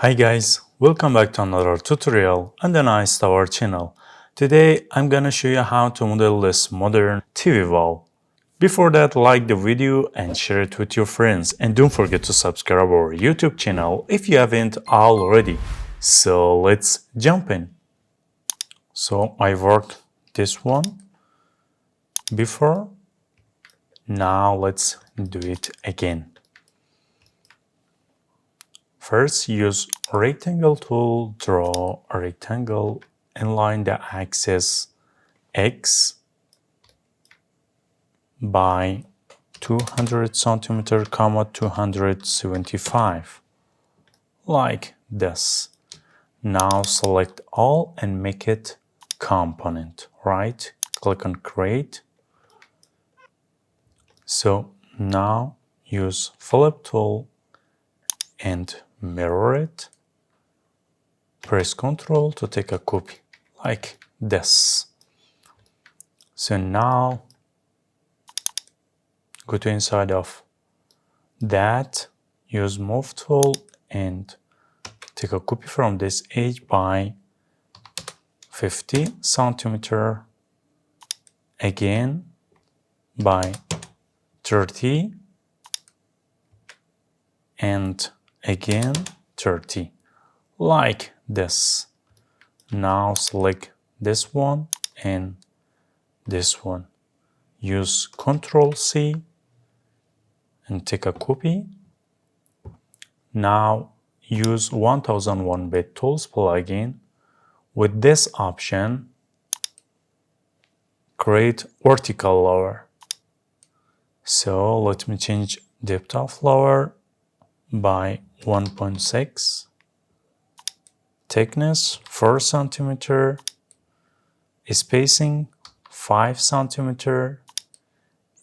Hi guys, welcome back to another tutorial on the Nice Tower channel. Today I'm gonna show you how to model this modern TV wall. Before that, like the video and share it with your friends, and don't forget to subscribe our YouTube channel if you haven't already. So let's jump in. So I worked this one before. Now let's do it again. First, use rectangle tool, draw a rectangle, align the axis X by 200 centimeter, 275, like this. Now select all and make it component, right? Click on create. So now use flip tool and mirror it. Press Ctrl to take a copy, like this. So now go to inside of that, use move tool and take a copy from this edge by 50 centimeter, again by 30 and again 30, like this. Now select this one and this one. Use Ctrl C and take a copy. Now use 1001 bit tools plugin. With this option, create vertical lower. So let me change depth of lower by 1.6, thickness 4 centimeter, spacing 5 centimeter,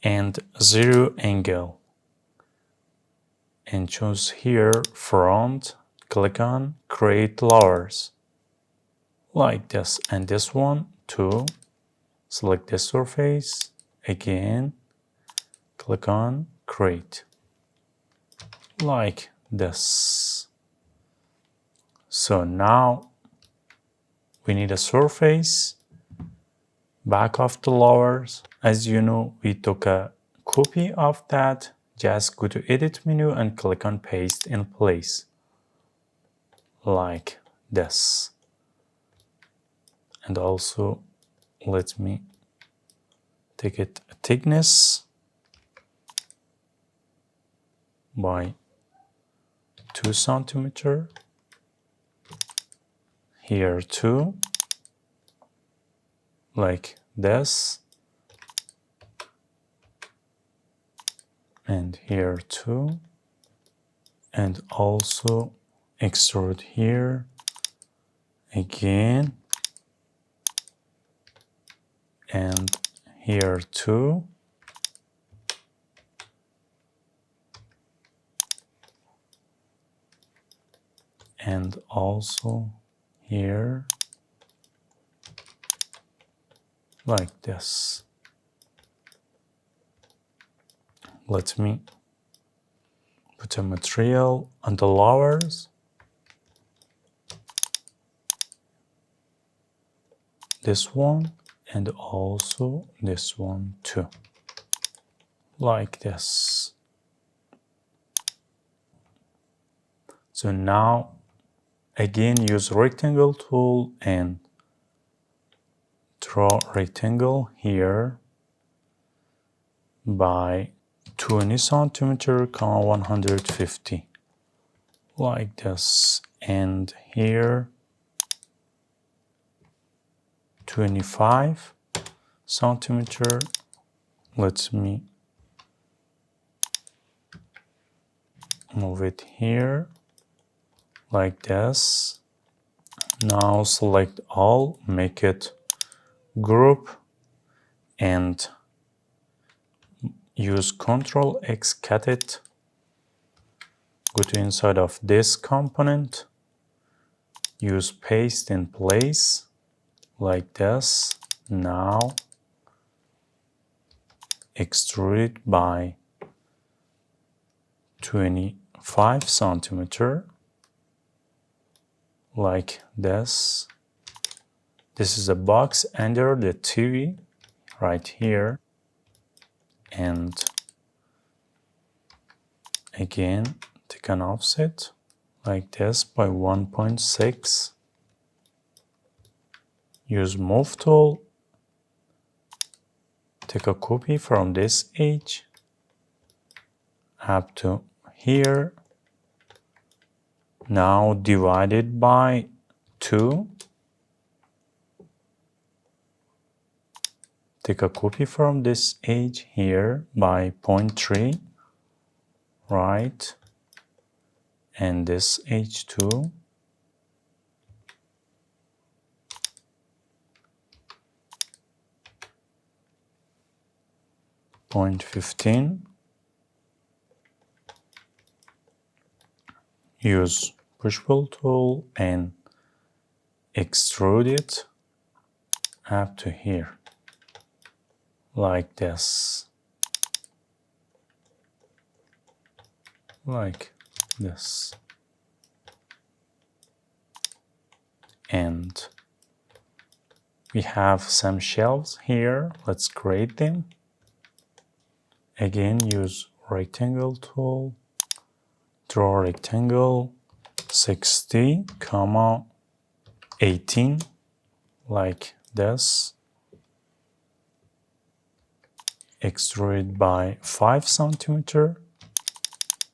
and 0 angle. And choose here front, click on create lowers, like this. And this one too, select this surface, again click on create, like this. So now we need a surface back of the lowers. As you know, we took a copy of that. Just go to edit menu and click on paste in place, like this. And also let me take it a thickness by 2 centimeter, here too, like this, and here too, and also extrude here again, and here too, and also here, like this. Let me put a material on the lowers. This one and also this one too, like this. So now again use rectangle tool and draw rectangle here by 20 centimeter, 150, like this. And here 25 centimeter. Let me move it here, like this. Now select all, make it group, and use Ctrl X, cut it. Go to inside of this component, use paste in place, like this. Now extrude it by 25 centimeter, like this. This is a box under the TV right here. And again, take an offset like this by 1.6. Use Move tool. Take a copy from this edge up to here. Now divide it by 2. Take a copy from this edge here by 0.3, right? And this edge too. 0.15. Use push-pull tool and extrude it up to here, like this, like this. And we have some shelves here. Let's create them. Again, use rectangle tool, draw a rectangle 60, 18, like this. Extrude by 5 cm.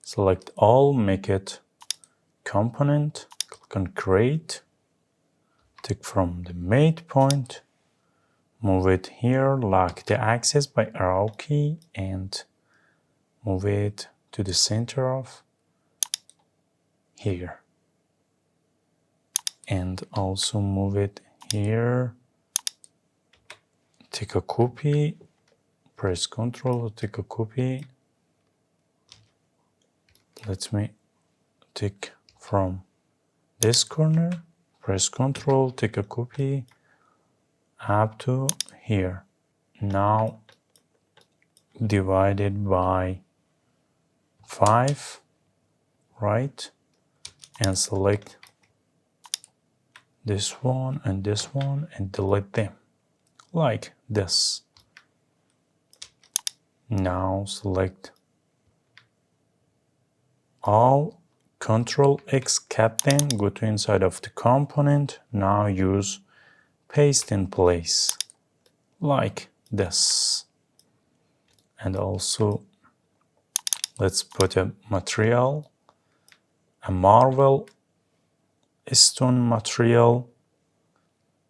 Select all, make it component, click on create. Take from the mate point, move it here, lock the axis by arrow key and move it to the center of here. And also move it here. Take a copy, press Ctrl, take a copy. Let me take from this corner, press Ctrl, take a copy up to here. Now divide it by 5, right? And select this one and delete them, like this. Now select all, Ctrl X, cut them, go to inside of the component. Now use paste in place, like this. And also let's put a material, a marble stone material.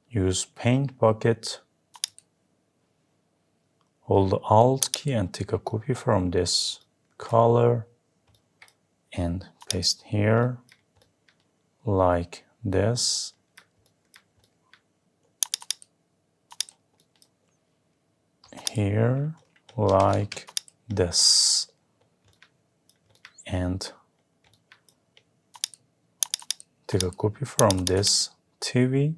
Use paint bucket, hold the Alt key and take a copy from this color and paste here, like this. Here, like this. And take a copy from this TV,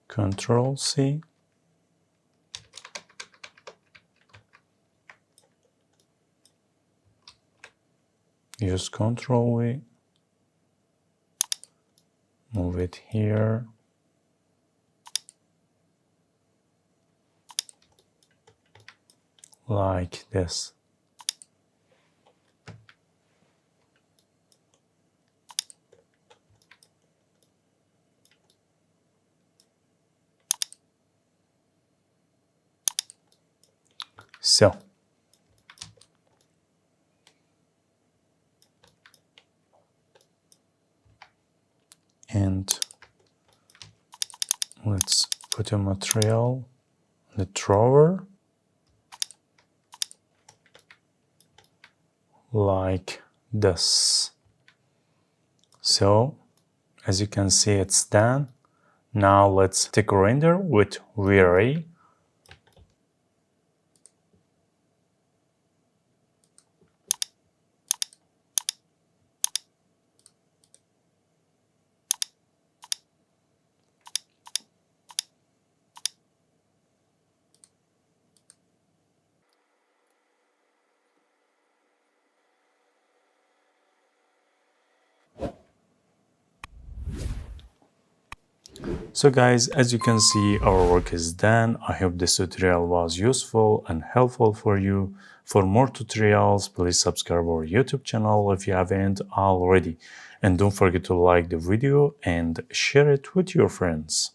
Ctrl C. Use Ctrl V, move it here. Like this. So, and let's put a material, the drawer, like this. So, as you can see, it's done. Now let's take a render with V-Ray. So guys, as you can see, our work is done. I hope this tutorial was useful and helpful for you. For more tutorials, please subscribe our YouTube channel if you haven't already. And don't forget to like the video and share it with your friends.